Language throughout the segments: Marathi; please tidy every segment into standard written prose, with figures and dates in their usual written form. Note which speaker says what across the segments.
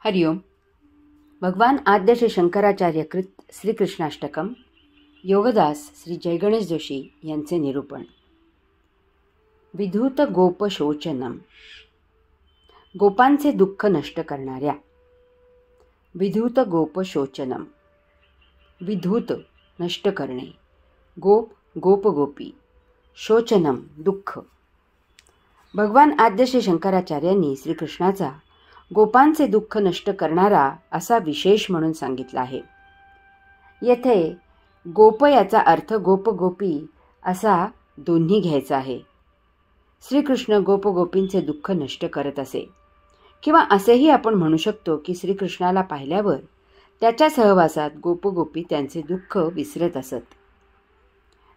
Speaker 1: हरिओम. भगवान आद्य श्री शंकराचार्य कृत श्रीकृष्णाष्टकम, योगदास श्री जयगणेश जोशी यांचे निरूपण. विधूत गोप शोचनम. गोपांचे दुःख नष्ट करणाऱ्या. विधूत गोप शोचनम. विधूत नष्ट करणे, गोप गोप गोपी, शोचनम दुःख. भगवान आद्य श्री शंकराचार्यांनी श्रीकृष्णाचा गोपांचे दुःख नष्ट करणारा असा विशेष म्हणून सांगितला आहे. येथे गोप याचा अर्थ गोप गोपी असा दोन्ही घ्यायचा आहे. श्रीकृष्ण गोपगोपींचे दुःख नष्ट करत असे, किंवा असेही आपण म्हणू शकतो की श्रीकृष्णाला पाहिल्यावर त्याच्या सहवासात गोपगोपी त्यांचे दुःख विसरत असत.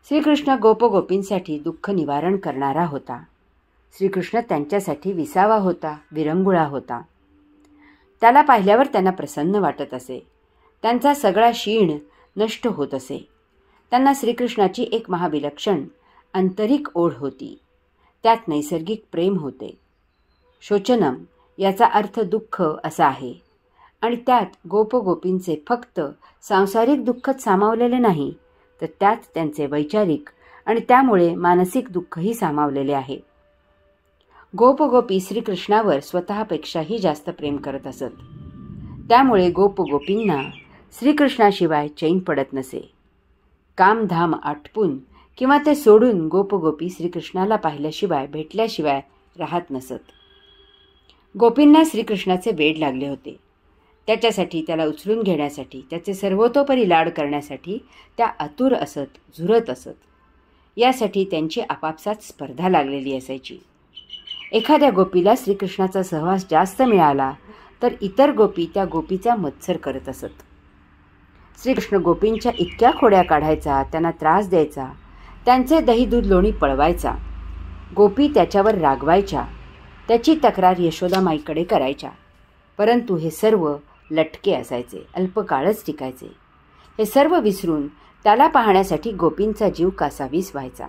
Speaker 1: श्रीकृष्ण गोपगोपींसाठी दुःख निवारण करणारा होता. श्रीकृष्ण त्यांच्यासाठी विसावा होता, विरंगुळा होता. त्याला पाहिल्यावर त्यांना प्रसन्न वाटत असे. त्यांचा सगळा शीण नष्ट होत असे. त्यांना श्रीकृष्णाची एक महाविलक्षण आंतरिक ओढ होती. त्यात नैसर्गिक प्रेम होते. शोचनम याचा अर्थ दुःख असा आहे, आणि त्यात गोपगोपींचे फक्त सांसारिक दुःखच सामावलेले नाही, तर त्यात त्यांचे वैचारिक आणि त्यामुळे मानसिक दुःखही सामावलेले आहे. गोपगोपी श्रीकृष्णावर स्वतःपेक्षाही जास्त प्रेम करत असत. त्यामुळे गोपगोपींना श्रीकृष्णाशिवाय चैन पडत नसे. कामधाम आटपून किंवा ते सोडून गोपगोपी श्रीकृष्णाला पाहिल्याशिवाय भेटल्याशिवाय राहत नसत. गोपींना श्रीकृष्णाचे वेड लागले होते. त्याच्यासाठी, त्याला उचलून घेण्यासाठी, त्याचे सर्वतोपरी लाड करण्यासाठी त्या आतुर असत, झुरत असत. यासाठी त्यांची आपापसात स्पर्धा लागलेली असायची. एखाद्या गोपीला श्रीकृष्णाचा सहवास जास्त मिळाला तर इतर गोपी त्या गोपीचा मत्सर करत असत. श्रीकृष्ण गोपींच्या इतक्या खोड्या काढायचा, त्यांना त्रास द्यायचा, त्यांचे दही दूध लोणी पळवायचा. गोपी त्याच्यावर रागवायच्या, त्याची तक्रार यशोदामाईकडे करायच्या. परंतु हे सर्व लटके असायचे, अल्पकाळच टिकायचे. हे सर्व विसरून त्याला पाहण्यासाठी गोपींचा जीव कासावीस व्हायचा.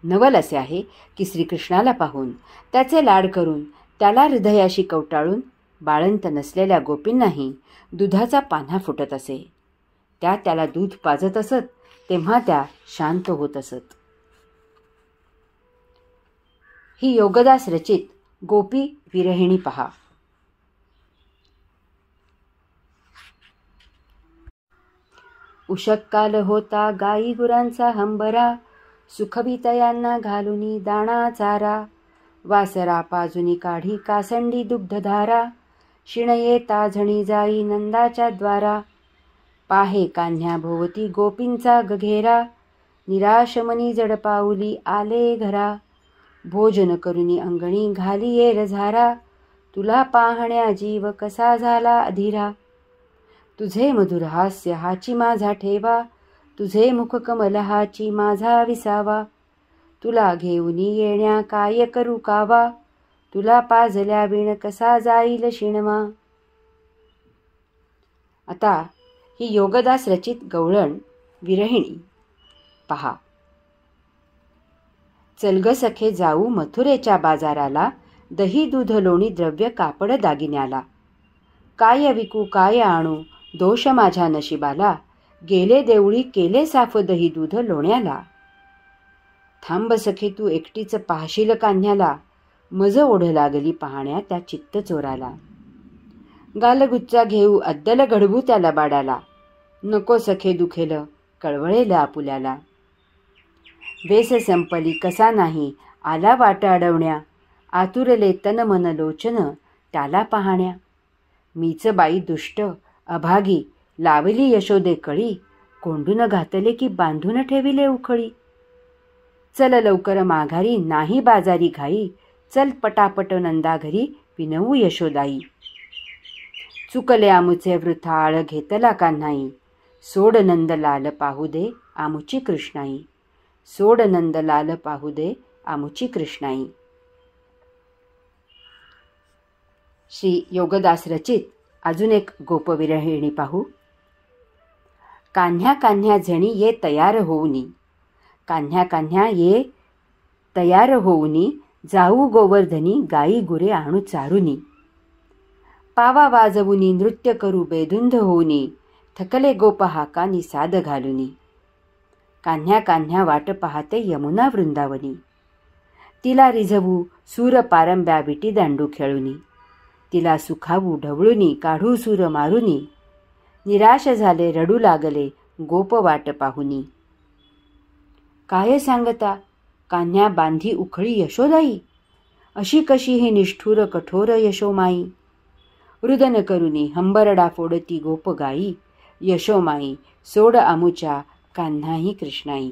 Speaker 1: नवल असे आहे की श्रीकृष्णाला पाहून, त्याचे लाड करून, त्याला हृदयाशी कवटाळून बाळंत नसलेल्या गोपींनाही दुधाचा पान्हा फुटत असे. त्या त्याला दूध पाजत असत, तेव्हा त्या शांत होत असत. ही योगदास रचित गोपी विरहिणी पहा. उषक्काल होता गाई गुरांचा हंबरा, सुखवितयांना घालुनी दाणा चारा. वासरा पाजुनी काढी कासंडी दुग्धधारा, शिण येता झणी जाई नंदाच्या द्वारा. पाहे कान्ह्या भोवती गोपींचा गघेरा, निराश मनी जड पाऊली आले घरा. भोजन करुनी अंगणी घाली ये रझारा, तुला पाहण्या जीव कसा झाला अधीरा. तुझे मधुर हास्य हाची माझा ठेवा, तुझे मुख कमल हाची माझा विसावा. तुला घेऊनी येण्या काय करू कावा, तुला पाजल्या विण कसा जाईल शिणवा. आता ही योगदास रचित गवळण विरहिणी पहा. चल ग सखे जाऊ मथुरेच्या बाजाराला, दही दूध लोणी द्रव्य कापड दागिन्याला. काय विकू काय आणू दोष माझ्या नशिबाला, गेले देवळी केले साफ दही दूध लोण्याला. थांब सखे तू एकटीच पाहशील कान्ह्याला, मज ओढ लागली पाहण्या त्या चित्त चोराला. गालगुच्चा घेऊ अद्दल घडवू त्याला बाडाला, नको सखे दुखेल कळवळेल आपुल्याला. वेस संपली कसा नाही आला वाट अडवण्या, आतुरले तन मन लोचन त्याला पाहण्या. मीच बाई दुष्ट अभागी लावली यशोदे कळी, कोंडून घातले की बांधून ठेविले उखळी. चल लवकर माघारी नाही बाजारी घाई, चल पटापट नंदा घरी विनवू यशोदाई. चुकले आमुचे वृथाळ घेतला कान्हाई, सोड नंदलाल पाहू दे आमुची कृष्णाई. सोड नंदलाल पाहू दे आमुची कृष्णाई. श्री योगदास रचित अजून एक गोपविरहिणी पाहू. कान्ह्या कान्ह्या झणी ये तयार होऊनी, कान्ह्या कान्ह्या ये तयार होऊनी, जाऊ गोवर्धनी गाई गुरे आणू चारुनी. पावा वाजवुनी नृत्य करू बेधुंद होऊनी, थकले गोप हाकानी साद घालुनी. कान्ह्या कान्ह्या वाट पाहते यमुना वृंदावनी, तिला रिझवू सूर पारंब्या विटी दांडू खेळुनी. तिला सुखावू ढवळुनी काढू सूर मारुनी, निराश झाले रडू लागले गोप वाट पाहुनी. काय सांगता कान्ह्या बांधी उखळी यशोदाई, अशी कशी हे निष्ठुर कठोर यशोमाई. रुदन करुनी हंबरडा फोडती गोप गाई, यशोमाई सोड आमुच्या कान्हाही कृष्णाई.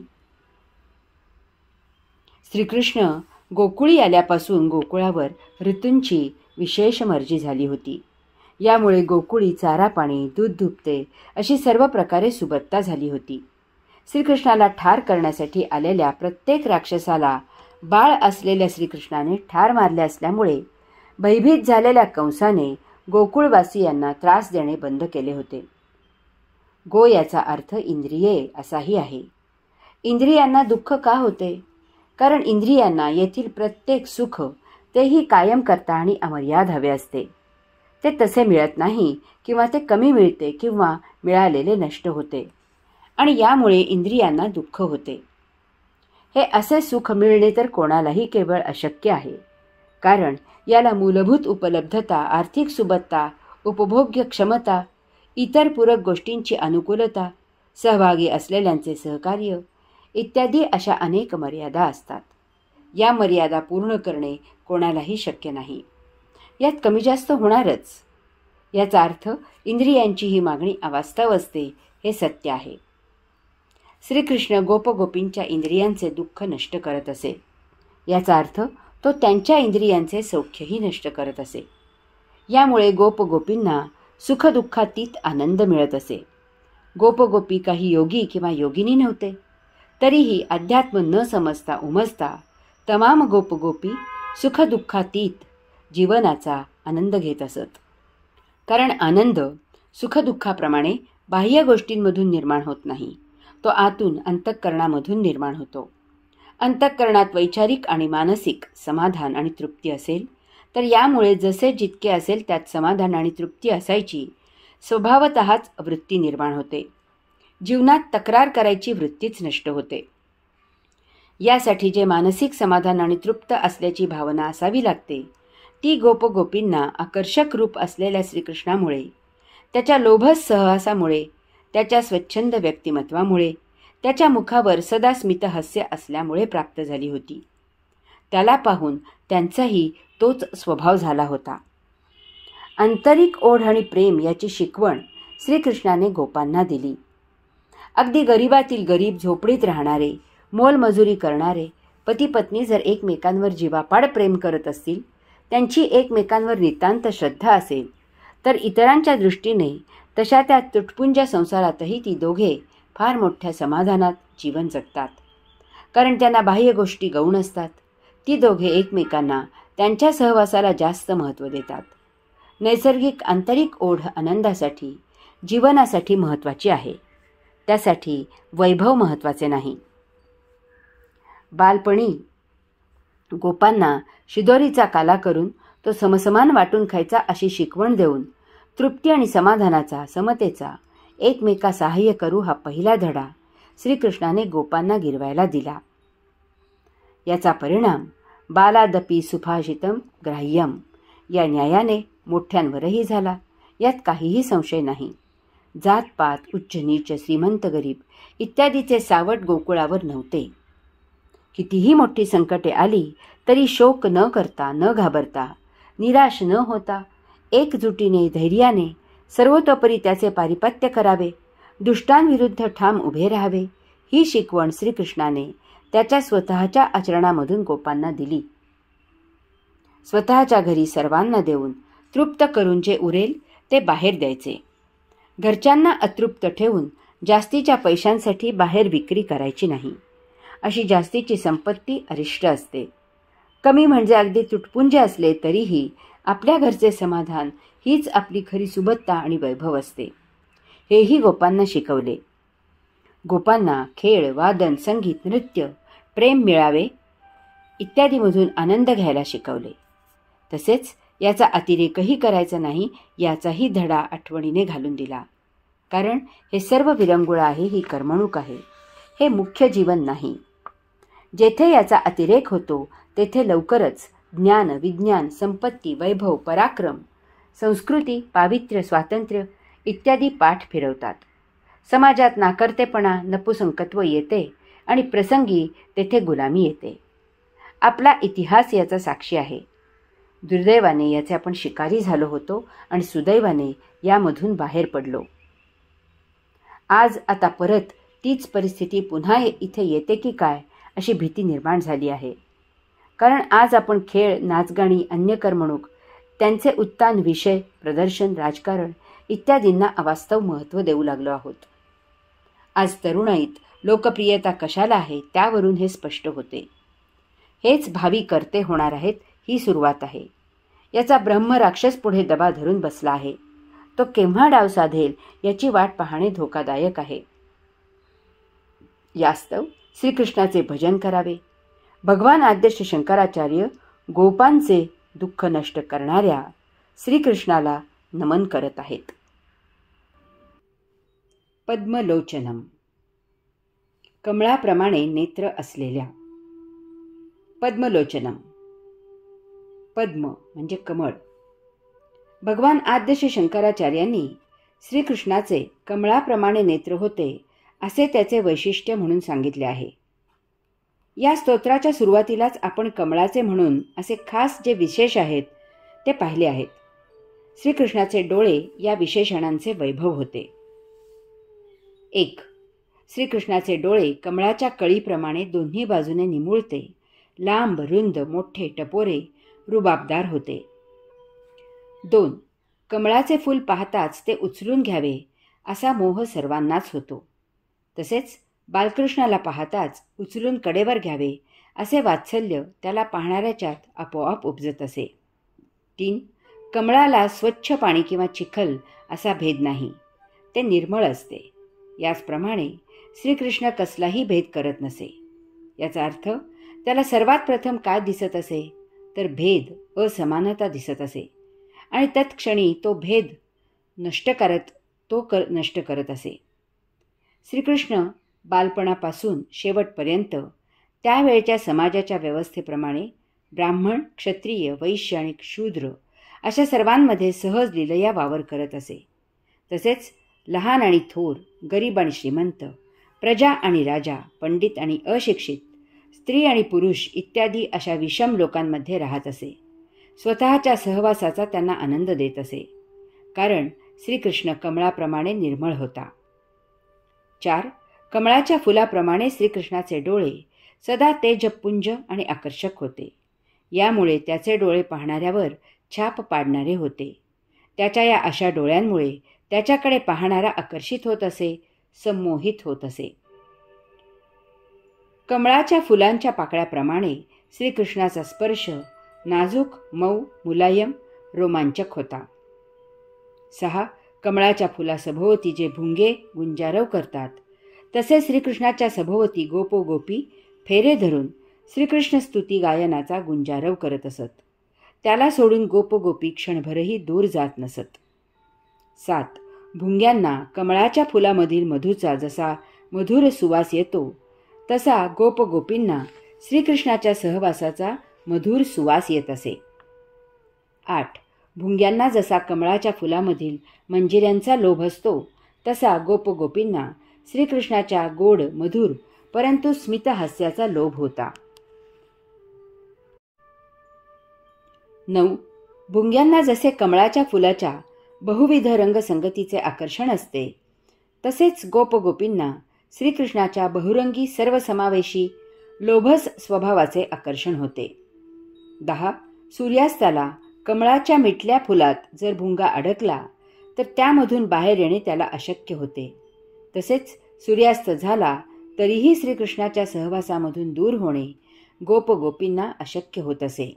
Speaker 1: श्रीकृष्ण गोकुळी आल्यापासून गोकुळावर ऋतूंची विशेष मर्जी झाली होती. यामुळे गोकुळी चारा पाणी दूध दुभते अशी सर्व प्रकारे सुबत्ता झाली होती. श्रीकृष्णाला ठार करण्यासाठी आलेल्या प्रत्येक राक्षसाला बाळ असलेल्या श्रीकृष्णाने ठार मारले असल्यामुळे भयभीत झालेल्या कंसाने गोकुळवासियांना त्रास देणे बंद केले होते. गो याचा अर्थ इंद्रिये असाही आहे. इंद्रियांना दुःख का होते? कारण इंद्रियांना येथील प्रत्येक सुख तेही कायम करता आणि अमर्याद हवे असते. ते तसे मिळत नाही किंवा ते कमी मिळते किंवा मिळालेले नष्ट होते आणि यामुळे इंद्रियांना दुःख होते. हे असे सुख मिळणे तर कोणालाही केवळ अशक्य आहे. कारण याला मूलभूत उपलब्धता, आर्थिक सुबत्ता, उपभोग्य क्षमता, इतर पूरक गोष्टींची अनुकूलता, सहभागी असलेल्यांचे सहकार्य इत्यादी अशा अनेक मर्यादा असतात. या मर्यादा पूर्ण करणे कोणालाही शक्य नाही. यात कमी जास्त होणारच. याचा अर्थ इंद्रियांची ही मागणी अवास्तव असते हे सत्य आहे. श्रीकृष्ण गोपगोपींच्या इंद्रियांचे दुःख नष्ट करत असे. याचा अर्थ तो त्यांच्या इंद्रियांचे सौख्यही नष्ट करत असे. यामुळे गोपगोपींना सुखदुःखातीत आनंद मिळत असे. गोपगोपी काही योगी किंवा योगिनी नव्हते. तरीही अध्यात्म न समजता उमजता तमाम गोपगोपी सुखदुःखातीत जीवनाचा आनंद घेत असत. कारण आनंद सुखदुःखाप्रमाणे बाह्य गोष्टींमधून निर्माण होत नाही. तो आतून अंतःकरणामधून निर्माण होतो. अंतःकरणात वैचारिक आणि मानसिक समाधान आणि तृप्ती असेल तर यामुळे जसे जितके असेल त्यात समाधान आणि तृप्ती असायची स्वभावतःच वृत्ती निर्माण होते. जीवनात तक्रार करायची वृत्तीच नष्ट होते. यासाठी जे मानसिक समाधान आणि तृप्त असल्याची भावना असावी लागते ती गोपगोपींना आकर्षक रूप असलेल्या श्रीकृष्णामुळे, त्याच्या लोभस सहवासामुळे, त्याच्या स्वच्छंद व्यक्तिमत्वामुळे, त्याच्या मुखावर सदा स्मितहास्य असल्यामुळे प्राप्त झाली होती. त्याला पाहून त्यांचाही तोच स्वभाव झाला होता. आंतरिक ओढ आणि प्रेम याची शिकवण श्रीकृष्णाने गोपांना दिली. अगदी गरिबातील गरीब, झोपडीत राहणारे, मोलमजुरी करणारे पती पत्नी जर एकमेकांवर जीवापाड प्रेम करत असतील, त्यांची एकमेकांवर नितांत श्रद्धा असेल तर इतरांच्या दृष्टीने तशा त्या तुटपुंज्या संसारातही ती दोघे फार मोठ्या समाधानात जीवन जगतात. कारण त्यांना बाह्य गोष्टी गौण असतात. ती दोघे एकमेकांना त्यांच्या सहवासाला जास्त महत्त्व देतात. नैसर्गिक आंतरिक ओढ आनंदासाठी, जीवनासाठी महत्त्वाची आहे. त्यासाठी वैभव महत्त्वाचे नाही. बालपणी गोपांना शिदोरीचा काला करून तो समसमान वाटून खायचा अशी शिकवण देऊन तृप्ती आणि समाधानाचा, समतेचा, एकमेका सहाय्य करू हा पहिला धडा श्रीकृष्णाने गोपांना गिरवायला दिला. याचा परिणाम बालादपि सुभाषितम ग्राह्यम या न्यायाने मोठ्यांवरही झाला. यात काहीही संशय नाही. जातपात, उच्च नीच, श्रीमंत गरीब इत्यादीचे सावट गोकुळावर नव्हते. कितीही मोठी संकटे आली तरी शोक न करता, न घाबरता, निराश न होता एकजुटीने, धैर्याने सर्वतोपरी त्याचे पारिपत्य करावे, दुष्टांविरुद्ध ठाम उभे राहावे ही शिकवण श्रीकृष्णाने त्याच्या स्वतःच्या आचरणामधून गोपांना दिली. स्वतःच्या घरी सर्वांना देऊन तृप्त करून जे उरेल ते बाहेर द्यायचे. घरच्यांना अतृप्त ठेवून जास्तीच्या पैशांसाठी बाहेर विक्री करायची नाही. अशी जास्तीची संपत्ती अरिष्ट असते. कमी म्हणजे अगदी तुटपुंजे असले तरीही आपल्या घरचे समाधान हीच आपली खरी सुबत्ता आणि वैभव असते. हेही गोपांना शिकवले. गोपांना खेळ, वादन, संगीत, नृत्य, प्रेम मिळावे इत्यादीमधून आनंद घ्यायला शिकवले. तसेच याचा अतिरेकही करायचा नाही याचाही धडा आठवणीने घालून दिला. कारण हे सर्व विरंगुळा आहे, ही करमणूक आहे, हे मुख्य जीवन नाही. जेथे याचा अतिरेक होतो तेथे लवकरच ज्ञान, विज्ञान, संपत्ती, वैभव, पराक्रम, संस्कृती, पावित्र्य, स्वातंत्र्य इत्यादी पाठ फिरवतात. समाजात नाकर्तेपणा, नपुसंकत्व येते आणि प्रसंगी तेथे गुलामी येते. आपला इतिहास याचा साक्षी आहे. दुर्दैवाने याचे आपण शिकारी झालो होतो आणि सुदैवाने यामधून बाहेर पडलो. आज आता परत तीच परिस्थिती पुन्हा इथे येते की काय अशी भीती निर्माण झाली आहे. कारण आज आपण खेळ, नाचगाणी, अन्य करमणूक, त्यांचे उत्तान विषय, प्रदर्शन, राजकारण इत्यादींना अवास्तव महत्त्व देऊ लागलो आहोत. आज तरुणाईत लोकप्रियता कशाला आहे त्यावरून हे स्पष्ट होते. हेच भावी कर्ते होणार आहेत ही सुरुवात आहे. याचा ब्रह्म राक्षस पुढे दबा धरून बसला आहे. तो केव्हा डाव साधेल याची वाट पाहणे धोकादायक आहे. यास्तव श्रीकृष्णाचे भजन करावे. भगवान आद्य श्री शंकराचार्य गोपांचे दुःख नष्ट करणाऱ्या श्रीकृष्णाला नमन करत आहेत. पद्मलोचनम, कमळाप्रमाणे नेत्र असलेल्या. पद्मलोचनम, पद्म म्हणजे कमळ. भगवान आद्य श्री शंकराचार्यांनी श्रीकृष्णाचे कमळाप्रमाणे नेत्र होते असे त्याचे वैशिष्ट्य म्हणून सांगितले आहे. या स्तोत्राच्या सुरुवातीलाच आपण कमळाचे म्हणून असे खास जे विशेष आहेत ते पाहिले आहेत. श्रीकृष्णाचे डोळे या विशेषणांचे वैभव होते. 1. श्रीकृष्णाचे डोळे कमळाच्या कळीप्रमाणे दोन्ही बाजूने निमुळते, लांब, रुंद, मोठे, टपोरे, रुबाबदार होते. 2. कमळाचे फूल पाहताच ते उचलून घ्यावे असा मोह सर्वांनाच होतो. तसेच बालकृष्णाला पाहताच उचलून कडेवर घ्यावे असे वात्सल्य त्याला पाहणाऱ्याच्यात आपोआप उपजत असे. 3. कमळाला स्वच्छ पाणी किंवा चिखल असा भेद नाही, ते निर्मळ असते. याचप्रमाणे श्रीकृष्ण कसलाही भेद करत नसे. याचा अर्थ त्याला सर्वात प्रथम काय दिसत असे तर भेद, असमानता दिसत असे आणि तत्क्षणी तो भेद नष्ट करत असे. श्रीकृष्ण बालपणापासून शेवटपर्यंत त्यावेळच्या समाजाच्या व्यवस्थेप्रमाणे ब्राह्मण, क्षत्रिय, वैश्य आणि शूद्र अशा सर्वांमध्ये सहज लीलया वावर करत असे. तसेच लहान आणि थोर, गरीब आणि श्रीमंत, प्रजा आणि राजा, पंडित आणि अशिक्षित, स्त्री आणि पुरुष इत्यादी अशा विषम लोकांमध्ये राहत असे. स्वतःच्या सहवासाचा त्यांना आनंद देत असे. कारण श्रीकृष्ण कमळाप्रमाणे निर्मळ होता. 4. कमळाच्या फुलाप्रमाणे श्रीकृष्णाचे डोळे सदा तेजपुंज आणि आकर्षक होते. यामुळे त्याचे डोळे पाहणाऱ्यावर छाप पाडणारे होते. त्याच्या या अशा डोळ्यांमुळे त्याच्याकडे पाहणारा आकर्षित होत असे, संमोहित होत असे. कमळाच्या फुलांच्या पाकळ्याप्रमाणे श्रीकृष्णाचा स्पर्श नाजूक, मऊ, मुलायम, रोमांचक होता. 6. कमळाच्या फुलासभोवती जे भुंगे गुंजारव करतात तसे श्रीकृष्णाच्या सभोवती गोपोगोपी फेरे धरून श्रीकृष्ण स्तुती गायनाचा गुंजारव करत असत. त्याला सोडून गोपगोपी क्षणभरही दूर जात नसत. 7. भुंग्यांना कमळाच्या फुलामधील मधूचा जसा मधुर सुवास येतो तसा गोपगोपींना श्रीकृष्णाच्या सहवासाचा मधुर सुवास येत असे. 8. भुंग्यांना जसा कमळाच्या फुलामधील मंजिऱ्यांचा लोभ असतो तसा गोपगोपींना श्रीकृष्णाच्या गोड, मधुर परंतु स्मितहास्याचा लोभ होता. 9. भुंग्यांना जसे कमळाच्या फुलाच्या बहुविध रंगसंगतीचे आकर्षण असते तसेच गोपगोपींना श्रीकृष्णाच्या बहुरंगी सर्वसमावेशी लोभस स्वभावाचे आकर्षण होते. 10. सूर्यास्ताला कमळाच्या मिटल्या फुलात जर भुंगा अडकला तर त्यामधून बाहेर येणे त्याला अशक्य होते. तसेच सूर्यास्त झाला तरीही श्रीकृष्णाच्या सहवासामधून दूर होणे गोपगोपींना अशक्य होत असे.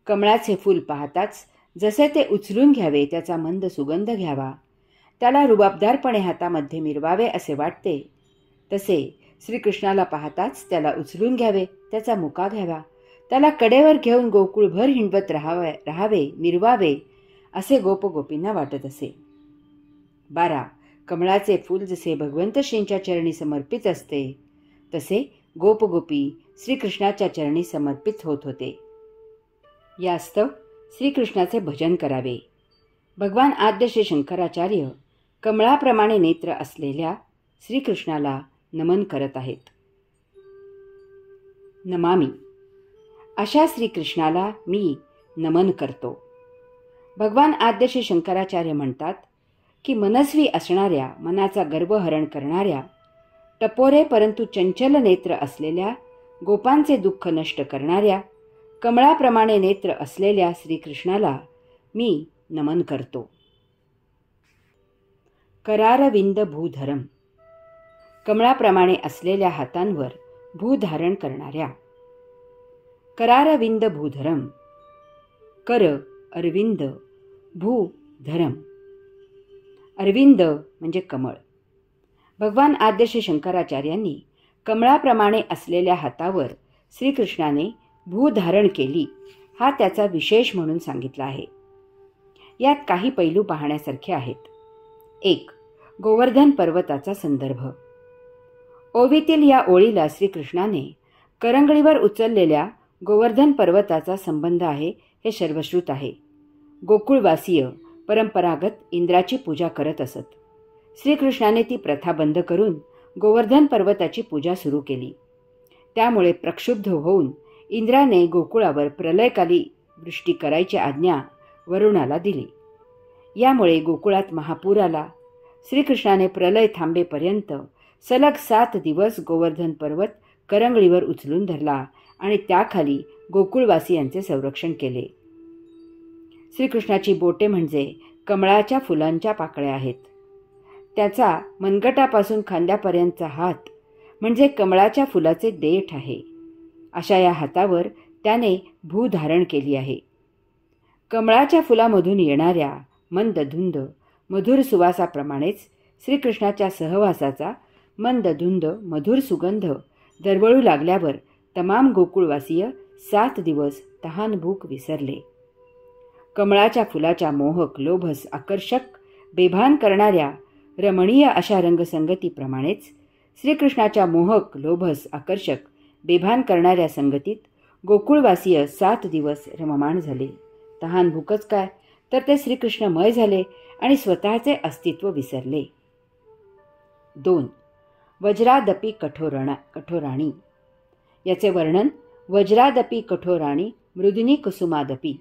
Speaker 1: कमळाचे फूल पाहताच जसे ते उचलून घ्यावे, त्याचा मंद सुगंध घ्यावा, त्याला रुबाबदारपणे हातामध्ये मिरवावे असे वाटते, तसे श्रीकृष्णाला पाहताच त्याला उचलून घ्यावे, त्याचा मुका घ्यावा, त्याला कडेवर घेऊन गोकुळभर हिंडवत राहावे निर्वावे असे गोपगोपींना वाटत असे. 12. कमळाचे फूल जसे भगवंत श्रींच्या चरणी समर्पित असते तसे गोपगोपी श्रीकृष्णाच्या चरणी समर्पित होत होते. यास्तव श्रीकृष्णाचे भजन करावे. भगवान आद्य श्री शंकराचार्य कमळाप्रमाणे नेत्र असलेल्या श्रीकृष्णाला नमन करत आहेत. नमामि. अशा श्रीकृष्णाला मी नमन करतो. भगवान आद्य श्री शंकराचार्य म्हणतात की मनस्वी असणाऱ्या, मनाचा गर्भहरण करणाऱ्या, टपोरे परंतु चंचल नेत्र असलेल्या, गोपांचे दुःख नष्ट करणाऱ्या, कमळाप्रमाणे नेत्र असलेल्या श्रीकृष्णाला मी नमन करतो. करारविंद भूधरम. कमळाप्रमाणे असलेल्या हातांवर भूधारण करणाऱ्या. करारविंद भूधरम. कर अरविंद, भू धरम. अरविंद म्हणजे कमळ. भगवान आद्य श्री शंकराचार्यांनी कमळाप्रमाणे असलेल्या हातावर श्रीकृष्णाने भू धारण केली हा त्याचा विशेष म्हणून सांगितला आहे. यात काही पैलू पाहण्यासारखे आहेत. 1. गोवर्धन पर्वताचा संदर्भ. ओवीतील या ओळीला श्रीकृष्णाने करंगळीवर उचललेल्या गोवर्धन पर्वताचा संबंध आहे हे सर्वश्रुत आहे. गोकुळवासीय परंपरागत इंद्राची पूजा करत असत. श्रीकृष्णाने ती प्रथा बंद करून गोवर्धन पर्वताची पूजा सुरू केली. त्यामुळे प्रक्षुब्ध होऊन इंद्राने गोकुळावर प्रलयकाली वृष्टी करायची आज्ञा वरुणाला दिली. यामुळे गोकुळात महापूर आला. श्रीकृष्णाने प्रलय थांबेपर्यंत सलग 7 दिवस गोवर्धन पर्वत करंगळीवर उचलून धरला आणि त्याखाली गोकुळवासियांचे संरक्षण केले. श्रीकृष्णाची बोटे म्हणजे कमळाच्या फुलांच्या पाकळ्या आहेत. त्याचा मनगटापासून खांद्यापर्यंतचा हात म्हणजे कमळाच्या फुलाचे देठ आहे. अशा या हातावर त्याने भू धारण केली आहे. कमळाच्या फुलामधून येणाऱ्या मंदधुंद मधुर सुवासाप्रमाणेच श्रीकृष्णाच्या सहवासाचा मंदधुंद मधुर सुगंध दरवळू लागल्यावर तमाम गोकुळवासीय 7 दिवस तहान भूक विसरले. कमळाच्या फुलाच्या मोहक, लोभस, आकर्षक, बेभान करणाऱ्या रमणीय अशा रंगसंगतीप्रमाणेच श्रीकृष्णाच्या मोहक, लोभस, आकर्षक, बेभान करणाऱ्या संगतीत गोकुळवासीय 7 दिवस रममाण झाले. तहान भूकच काय तर ते श्रीकृष्णमय झाले आणि स्वतःचे अस्तित्व विसरले. 2. वज्रादपी कठोराणी. याचे वर्णन वज्रादपी कठोराणी मृदुनी कुसुमादपी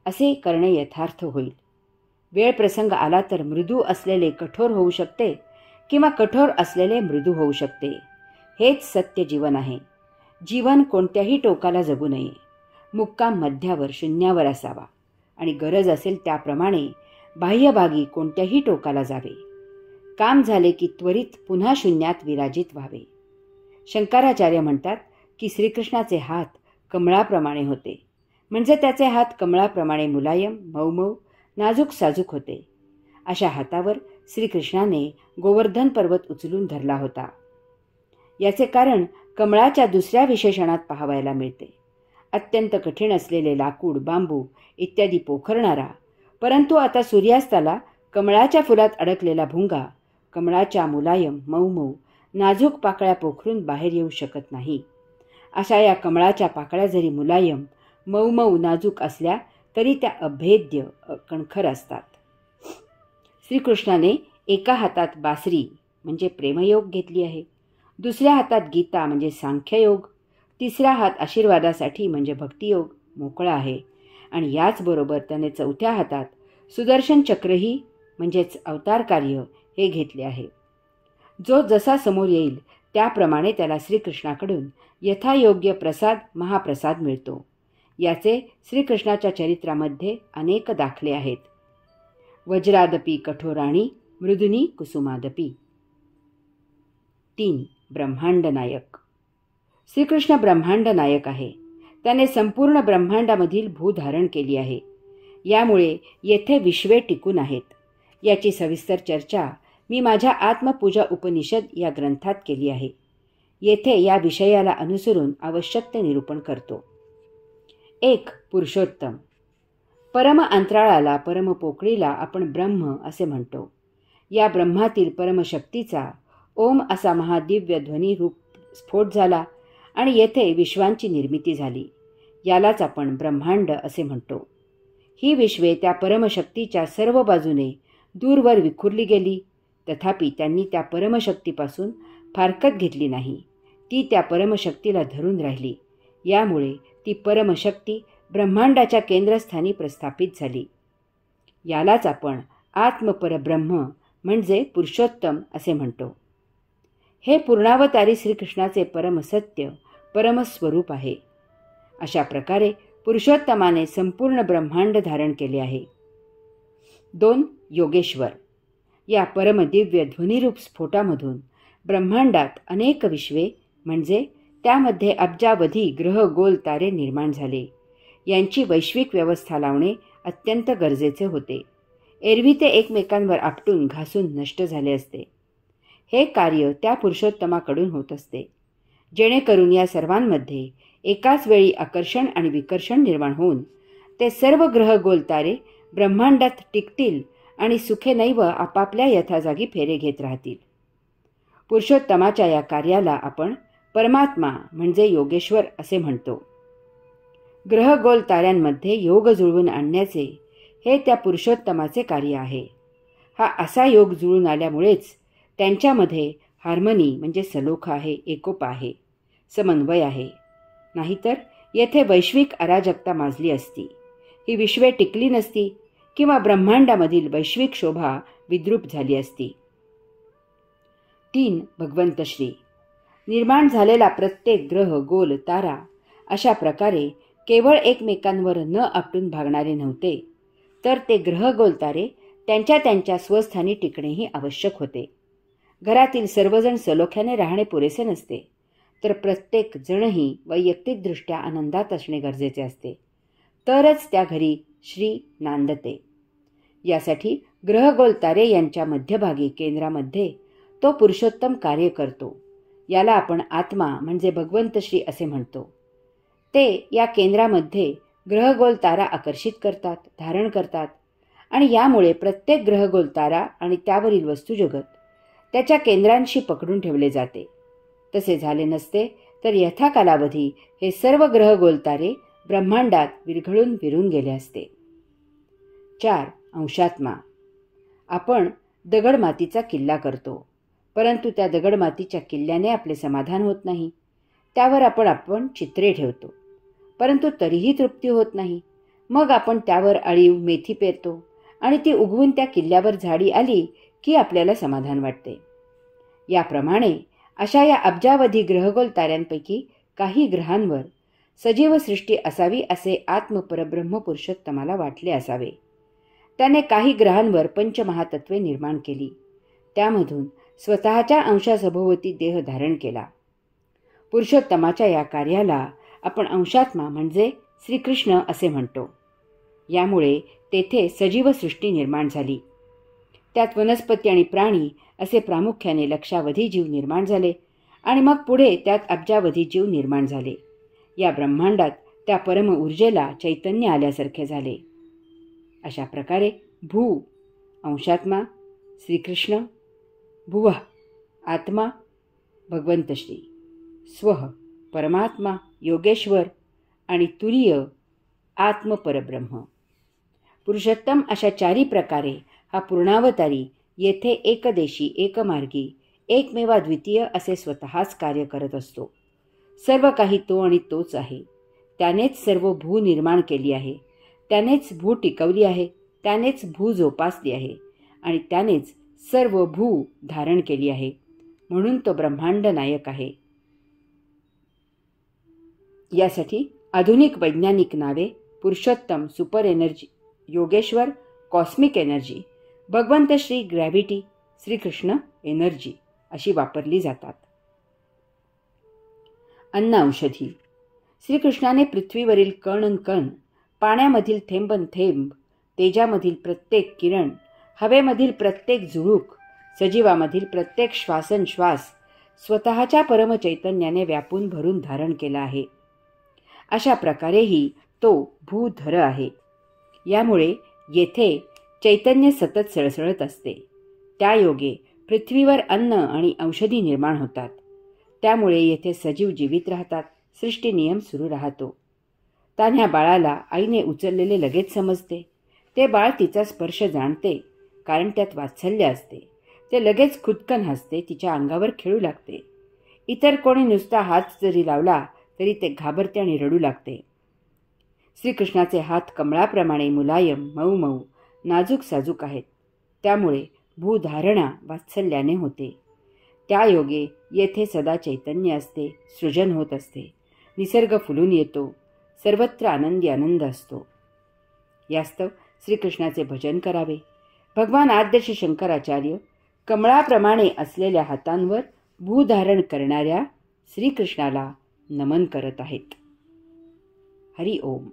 Speaker 1: असे करणे यथार्थ होईल. वेळ प्रसंग आला तर मृदू असलेले कठोर होऊ शकते किंवा कठोर असलेले मृदू होऊ शकते. हेच सत्य जीवन आहे. जीवन कोणत्याही टोकाला जगू नये. मुक्काम मध्यावर, शून्यावर असावा आणि गरज असेल त्याप्रमाणे बाह्यभागी कोणत्याही टोकाला जावे. काम झाले की त्वरित पुन्हा शून्यात विराजित व्हावे. शंकराचार्य म्हणतात की श्रीकृष्णाचे हात कमळाप्रमाणे होते, म्हणजे त्याचे हात कमळाप्रमाणे मुलायम, मऊ, नाजूक साजूक होते. अशा हातावर श्रीकृष्णाने गोवर्धन पर्वत उचलून धरला होता. याचे कारण कमळाच्या दुसऱ्या विशेषणात पाहावयाला मिळते. अत्यंत कठीण असलेले लाकूड, बांबू इत्यादी पोखरणारा, परंतु आता सूर्यास्ताला कमळाच्या फुलात अडकलेला भुंगा कमळाच्या मुलायम, मऊ, नाजूक पाकळ्या पोखरून बाहेर येऊ शकत नाही. अशा या कमळाच्या पाकळ्या जरी मुलायम, मऊ, नाजूक असल्या तरी त्या अभेद्य, कणखर असतात. श्रीकृष्णाने एका हातात बासरी म्हणजे प्रेमयोग घेतली आहे, दुसऱ्या हातात गीता म्हणजे सांख्ययोग, तिसरा हात आशीर्वादासाठी म्हणजे भक्तियोग मोकळा आहे आणि याचबरोबर त्याने चौथ्या हातात सुदर्शन चक्रही म्हणजेच अवतार कार्य हे घेतले आहे. जो जसा समोर येईल त्याप्रमाणे त्याला श्रीकृष्णाकडून यथायोग्य प्रसाद, महाप्रसाद मिळतो. याचे श्रीकृष्णाच्या चरित्रामध्ये अनेक दाखले आहेत. वज्रादपी कठोराणी मृदुनी कुसुमादपी. 3. ब्रह्मांड नायक. श्रीकृष्ण ब्रह्मांड नायक आहे. त्याने संपूर्ण ब्रह्मांडामधील भू धारण केली आहे. यामुळे येथे विश्वे टिकून आहेत. याची सविस्तर चर्चा मी माझ्या आत्मपूजा उपनिषद या ग्रंथात केली आहे. येथे या विषयाला अनुसरून आवश्यक ते निरूपण करतो. एक पुरुषोत्तम. परम अंतराळाला, परम पोकळीला आपण ब्रह्म असे म्हणतो. या ब्रह्मातील परमशक्तीचा ओम असा महादिव्य ध्वनी रूप स्फोट झाला आणि येथे विश्वांची निर्मिती झाली. यालाच आपण ब्रह्मांड असे म्हणतो. ही विश्वे त्या परमशक्तीच्या सर्व बाजूने दूरवर विखुरली गेली. तथापि त्यांनी त्या परमशक्तीपासून फारकत घेतली नाही. ती त्या परमशक्तीला धरून राहिली. यामुळे ती परमशक्ती ब्रह्मांडाच्या केंद्रस्थानी प्रस्थापित झाली. यालाच आपण आत्मपरब्रह्म म्हणजे पुरुषोत्तम असे म्हणतो. हे पूर्णावतारी श्रीकृष्णाचे परमसत्य परमस्वरूप आहे. अशा प्रकारे पुरुषोत्तमाने संपूर्ण ब्रह्मांड धारण केले आहे. 2. योगेश्वर. या परमदिव्य ध्वनिरूप स्फोटामधून ब्रह्मांडात अनेक विश्वे म्हणजे त्यामध्ये अब्जावधी ग्रह गोल तारे निर्माण झाले. यांची वैश्विक व्यवस्था लावणे अत्यंत गरजेचे होते. एरवी ते एकमेकांवर आपटून घासून नष्ट झाले असते. हे कार्य त्या पुरुषोत्तमाकडून होत असते, जेणेकरून या सर्वांमध्ये एकाच वेळी आकर्षण आणि विकर्षण निर्माण होऊन ते सर्व ग्रह गोल तारे ब्रह्मांडात टिकतील आणि सुखेनैव आपापल्या यथाजागी फेरे घेत राहतील. पुरुषोत्तमाच्या या कार्याला आपण परमात्मा म्हणजे योगेश्वर असे म्हणतो. ग्रह गोल ताऱ्यांमध्ये योग जुळवून आणण्याचे हे त्या पुरुषोत्तमाचे कार्य आहे. हा असा योग जुळून आल्यामुळेच त्यांच्यामध्ये हार्मनी म्हणजे सलोखा आहे, एकोपा आहे, समन्वय आहे. नाहीतर येथे वैश्विक अराजकता माजली असती. ही विश्वे टिकली नसती किंवा ब्रह्मांडामधील वैश्विक शोभा विद्रूप झाली असती. 3. भगवंत श्री. निर्माण झालेला प्रत्येक ग्रह गोल तारा अशा प्रकारे केवळ एकमेकांवर न आपटून भागणारे नव्हते, तर ते ग्रह गोल तारे त्यांच्या त्यांच्या स्वस्थानी टिकणेही आवश्यक होते. घरातील सर्वजण सलोख्याने राहणे पुरेसे नसते, तर प्रत्येक जणही वैयक्तिकदृष्ट्या आनंदात असणे गरजेचे असते. तरच त्या घरी श्री नांदते. यासाठी ग्रह गोल तारे यांच्या मध्यभागी केंद्रामध्ये तो पुरुषोत्तम कार्य करतो. याला आपण आत्मा म्हणजे भगवंत श्री असे म्हणतो. ते या केंद्रामध्ये ग्रहगोल तारा आकर्षित करतात, धारण करतात आणि यामुळे प्रत्येक ग्रहगोल तारा आणि त्यावरील वस्तुजगत त्याच्या केंद्रांशी पकडून ठेवले जाते. तसे झाले नसते तर यथा कालावधी हे सर्व ग्रहगोल तारे ब्रह्मांडात विरघळून विरून गेले असते. 4. अंशात्मा. आपण दगडमातीचा किल्ला करतो, परंतु त्या दगडमातीच्या किल्ल्याने आपले समाधान होत नाही. त्यावर आपण चित्रे ठेवतो, परंतु तरीही तृप्ती होत नाही. मग आपण त्यावर अळीव मेथी पेरतो आणि ती उगवून त्या किल्ल्यावर झाडी आली की आपल्याला समाधान वाटते. याप्रमाणे अशा या अब्जावधी ग्रहगोल ताऱ्यांपैकी काही ग्रहांवर सजीव सृष्टी असावी असे आत्मपरब्रह्म पुरुषोत्तमाला वाटले असावे. त्याने काही ग्रहांवर पंचमहातत्वे निर्माण केली. त्यामधून स्वतःच्या अंशासभोवती देह धारण केला. पुरुषोत्तमाच्या या कार्याला आपण अंशात्मा म्हणजे श्रीकृष्ण असे म्हणतो. यामुळे तेथे सजीव सृष्टी निर्माण झाली. त्यात वनस्पती आणि प्राणी असे प्रामुख्याने लक्षावधी जीव निर्माण झाले आणि मग पुढे त्यात अब्जावधी जीव निर्माण झाले. या ब्रह्मांडात त्या परम ऊर्जेला चैतन्य आल्यासारखे झाले. अशा प्रकारे भू अंशात्मा, श्रीकृष्ण, भुव आत्मा भगवंत श्री, स्वः परमात्मा योगेश्वर आणि तुरीय आत्मपरब्रह्म पुरुषोत्तम अशा चारी प्रकारे हा पूर्णावतारी येथे एकदेशी, एकमार्गी, एकमेवाद्वितीय असे स्वतःच कार्य करत असतो. सर्व काही तो आणि तोच आहे. त्यानेच सर्व भू निर्माण केली आहे, त्यानेच भू टिकवली आहे, त्यानेच भू जोपासली आहे आणि त्यानेच सर्व भू धारण केली आहे. म्हणून तो ब्रह्मांड नायक आहे. यासाठी आधुनिक वैज्ञानिक नावे Purushottam, super energy, Yogeshwar, cosmic energy, भगवंत श्री ग्रॅव्हिटी, श्रीकृष्ण एनर्जी अशी वापरली जातात. अन्न औषधी. श्रीकृष्णाने पृथ्वीवरील कण, पाण्यामधील थेंब, तेजामधील प्रत्येक किरण, हवेमधील प्रत्येक झुळूक, सजीवामधील प्रत्येक श्वासनश्वास स्वतःच्या परमचैतन्याने व्यापून भरून धारण केला आहे. अशा प्रकारेही तो भूधर आहे. यामुळे येथे चैतन्य सतत सळसळत असते. त्यायोगे पृथ्वीवर अन्न आणि औषधी निर्माण होतात. त्यामुळे येथे सजीव जीवित राहतात. सृष्टी नियम सुरू राहतो. तान्ह्या बाळाला आईने उचललेले लगेच समजते. ते बाळ तिचा स्पर्श जाणते, कारण त्यात वात्सल्य असते. ते लगेच खुदकन हसते, तिच्या अंगावर खेळू लागते. इतर कोणी नुसता हात जरी लावला तरी ते घाबरते आणि रडू लागते. श्रीकृष्णाचे हात कमळाप्रमाणे मुलायम, मऊ मऊ, नाजूक साजूक आहेत. त्यामुळे भूधारणा वात्सल्याने होते. त्यायोगे येथे सदा चैतन्य असते, सृजन होत असते. निसर्ग फुलून येतो. सर्वत्र आनंदी आनंद असतो. यास्तव श्रीकृष्णाचे भजन करावे. भगवान आद्य श्री शंकराचार्य कमळाप्रमाणे असलेल्या हातांवर भूधारण करणाऱ्या श्रीकृष्णाला नमन करत आहेत. हरि ओम.